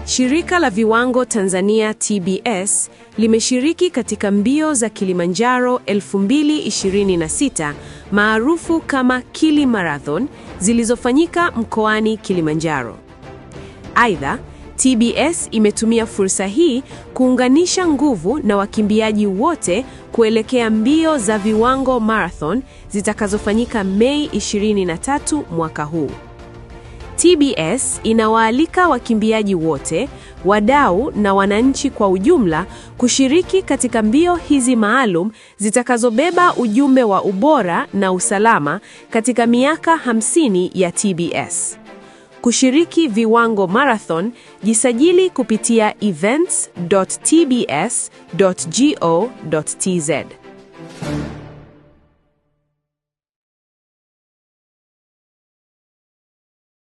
Shirika la Viwango Tanzania TBS limeshiriki katika mbio za Kilimanjaro 2026 maarufu kama Kili Marathon zilizofanyika mkoani Kilimanjaro. Aidha, TBS imetumia fursa hii kuunganisha nguvu na wakimbiaji wote kuelekea mbio za Viwango Marathon zitakazofanyika Mei 23 mwaka huu. TBS inawaalika wakimbiaji wote, wadau na wananchi kwa ujumla kushiriki katika mbio hizi maalum zitakazobeba ujumbe wa ubora na usalama katika miaka 50 ya TBS. Kushiriki Viwango Marathon, jisajili kupitia events.tbs.go.tz.